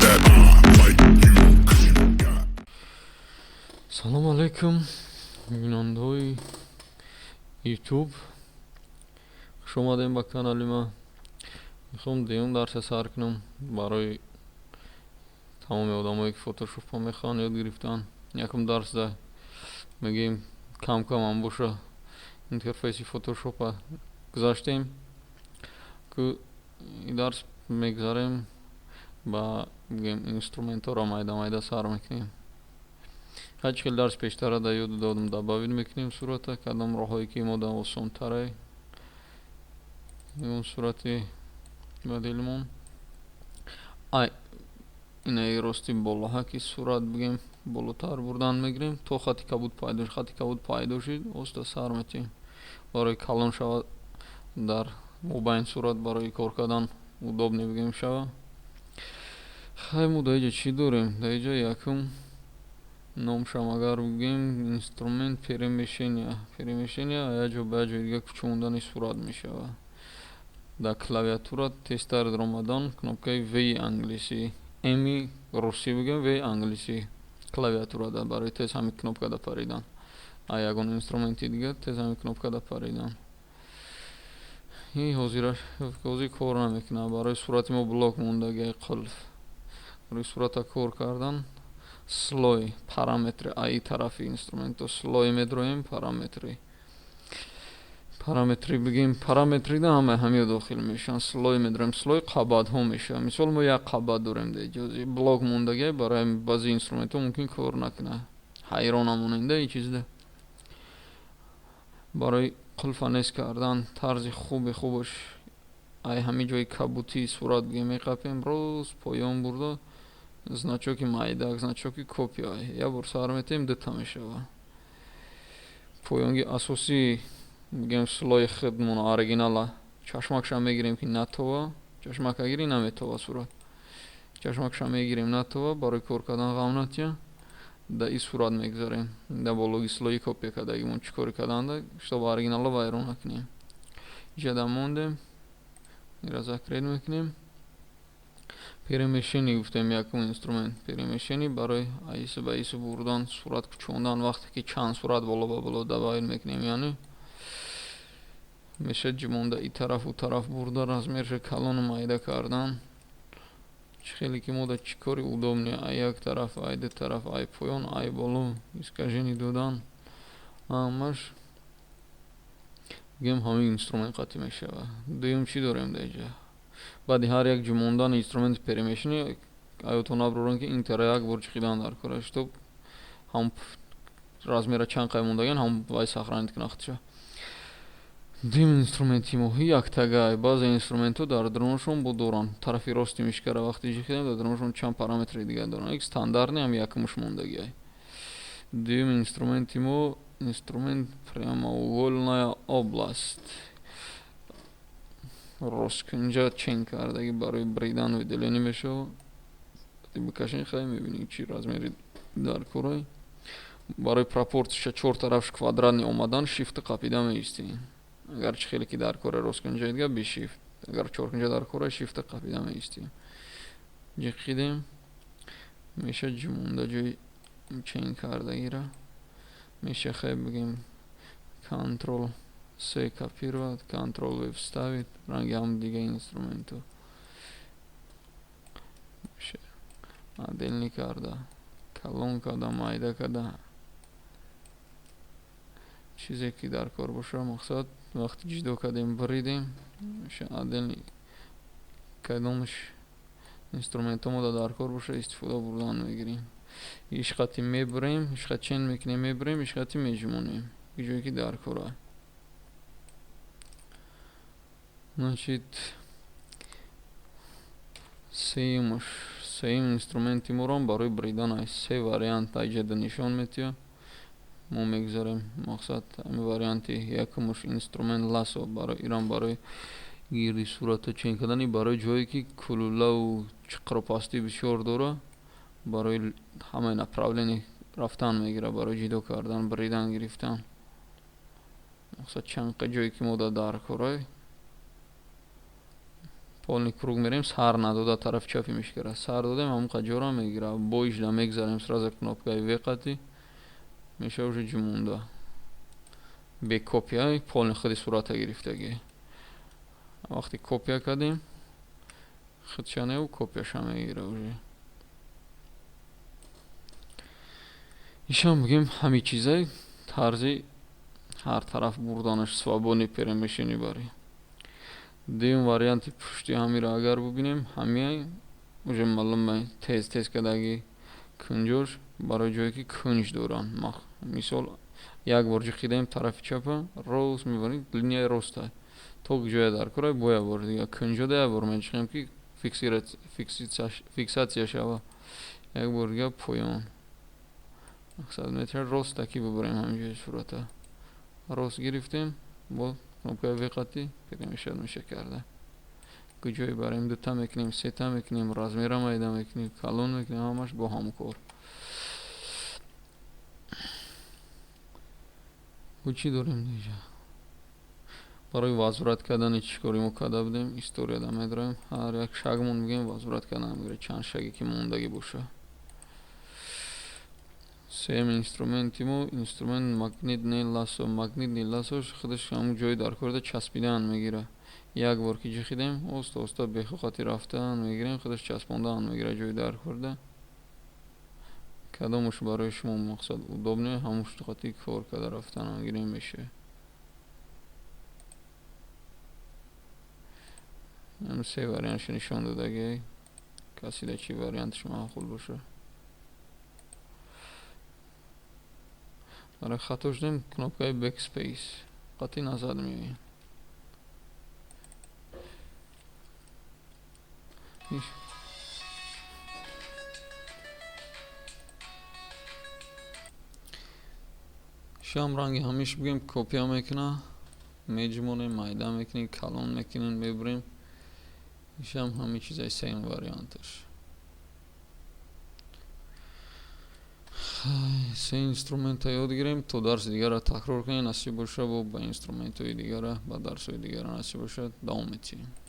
that like you couldn't got. Салом алейкум бинандаҳои YouTube. хуш омадем ба канали ман. мехоҳам деюм дарсе сар кунам барои тамоми одамое ки фотошопа мехоҳанд ёд гирифтан. якум дарсда мегӯем кам ҳам боша интерфейси фотошопа гузаштем ки ин дарс мегзарем ба инструментҳоро майда сар мекунем. ҳач хел дарс пештара да ёд додам добавид мекунем сурата кадом роҳҳое ки мо да осонтаре ин сурати моделимон ай инаи рости болоҳа ки сурат бигем болотар бурдан мегирем то хати кабуд пайдо шид оста сар метем барои калон шавад дар мобайн сурат барои кор кардан удобне бигем шава. хай мо даиҷа чӣ дорем? Даиҷа якум номшам агар бигем инструмент перемешения яҷо ба яҷои дига кучондани сурат мешава. дар клавиатура тестар ромадан кнопкаи v англиси emi русӣ бигем v англиси клавиатурада барои тез ҳами кнопкада паридан. а ягон инструменти дига тез ҳами кнопкада паридан. ин ҳозир кор намекунад. барои сурати мо блок мондаги қулф. барои сурата кор кардан слой параметри аи тарафи инструменту слой медроем параметри бигем параметрида ҳамаи дохил мешаванд. слой медроем слой қабадҳо мешавад. мисол мо як қабад дорем деҷози блок мондаги барои баъзи инструментҳо мумкин кор накунад. ҳайрона монанда ин чизда барои қулфанес кардан тарзи хубаш ай ҳами ҷои кабути сурат бигем меқапем роз поён бурда значоки майдак значоки копия я бор сар метем дута мешава. поёнги асосии бигем слои хидмон оригинала чашмакша мегирем ки натова чашмак агири наметова сурат чашмакша мегирем натова барои кор кардан ғамнатия да ин сурат мегзарем да бологи слои копия кардагимон чӣ кори карданда чтобы оригинала вайрон накунем. ҷада мондем ира закред мекунем. перемешени гуфтем якум инструмент перемешени барои аиси ба иси бурдан сурат кучондан вақте ки чанд сурат боло ба боло добавид мекунем яъне мешад ҷимонда и тарафу тараф бурда размерша калону майда кардан чӣ хеле ки мода чӣ кори удобне ай як тараф ай ду тараф ай поён ай боло искажени додан ҳамаш бигем ҳамин инструмент қатӣ мешава. дуюм чӣ дорем деҷа баъди ҳар як ҷумондан инструменти перемешини аётон абророн ки интера як бор чиқидан дар кора чтоб ҳам размера чанд қай мондаген ҳам вай сохранит кунад худша. дуюм инструменти мо яктагай баъзе инструментҳо дар дронашон бо доранд тарафи рости мишкара вақти ҷихидем дар дронашон чанд параметри дига доранд як стандартни ҳам якумш мондагиай. дуюм инструменти мо инструмент прямоугольная область роскунҷа чен кардаги барои бридан выделение мешава. бикашем хай мебинем чӣ размери дар кора. барои пропортияша чор тарафш квадратни омадан шифти қапида меистем. агар чӣ хеле ки дар кора роскунҷа дига бишифт агар чоркунҷа дар кора шифти қапида меистем. ҷиқидем меша ҷумонда ҷои чен кардагира меша хай бигем контрол се копировать контрол в вставить ранги ҳам дига инструменту отдельно карда калон карда майда карда чизе ки дар кор боша мақсад вақти ҷудо кардем бридем отдельно кадомш инструментҳо мода дар кор боша истифода бурдан мегирем. ишқати мебурем ишқат чен мекунем мебурем ишқати меҷумонем ҷое ки дар кора. значит сеюм инструменти морам барои бридан ай се вариант айҷада нишон метиҳа мо мегзарем мақсад ами варианти якумш инструмент ласо барои иран барои гирди сурата чен кардани барои ҷое ки кулулаву чиқрупасти бисёр дора барои ҳамаи направление рафтан мегира барои ҷудо кардан бридан гирифтан мақсад чанд ҷое ки мода дар корай полный круг мерем, сар надода тарафи чапи мешкара. Сар додем, ҳамуқа ҷора мегира. Бо 18 мегзарем сразу кнопкаи веқати. Меша уже ҷумунда. Бе копия полный худи сурата гирифтаги. Вақти копия кардем, худшанеу копияша мегира уже. Ишам бигем ҳами чизай тарзи ҳар тараф бурданаш свободный перемещение бари. Дим варианти пушти ҳамира агар бубинем, ҳами уже маълум тез кадаги кунҷош барои ҷое ки кунҷ доранд. Мисол як бор ҷихидаем тарафи чапа, рост мебарем, линияи роста. То ҷоя дар кора боя бор дига кунҷода як бор меҷихем ки фиксация шава. Як бор дига поён. Мақсад метра рост таки бубарем ҳамҷои сурата. Рост гирифтем, бо кнопкаи веқати перемешад меша карда. Ҷои барем дута мекунем, сета мекунем, размера майда мекунем, калон мекунем, ҳамаш бо ҳам кор. Чӣ дорем диҷа? барои возврат кардани чӣ кори мо карда будем историяда медарем. Ҳар як шагмон мегӯем возврат кардан мегӯем, чанд шаге ки мондагӣ боша. Сеюм инструменти мо инструмент магнитный ласо. Магнитный ласош худаш ҳамун ҷои дар корда часпидан мегира. Як бор ки ҷихидем оста оста бехохати рафтан мегирем, худаш часпондан мегира ҷои дар корда. Кадомаш барои шумо мақсад удобне, ҳамуш хати кор карда рафтан мегирем меша. се вариантш нишон додагӣ, касида чӣ вариантш маъқул боша. барои хатош дем кнопкаи backspace қати назад меоем. шам ранги ҳамиш бигем копия мекуна, меҷмонем, майда мекунем, калон мекунем, мебурем. ишам ҳами чизаи сеюм варианташ. се инструмента ёд гирем, то дарси дигара такрор кунем, насиб боша, ба инструментҳои дигара, ба дарсҳои дигара насиб бошад, давом метиҳем.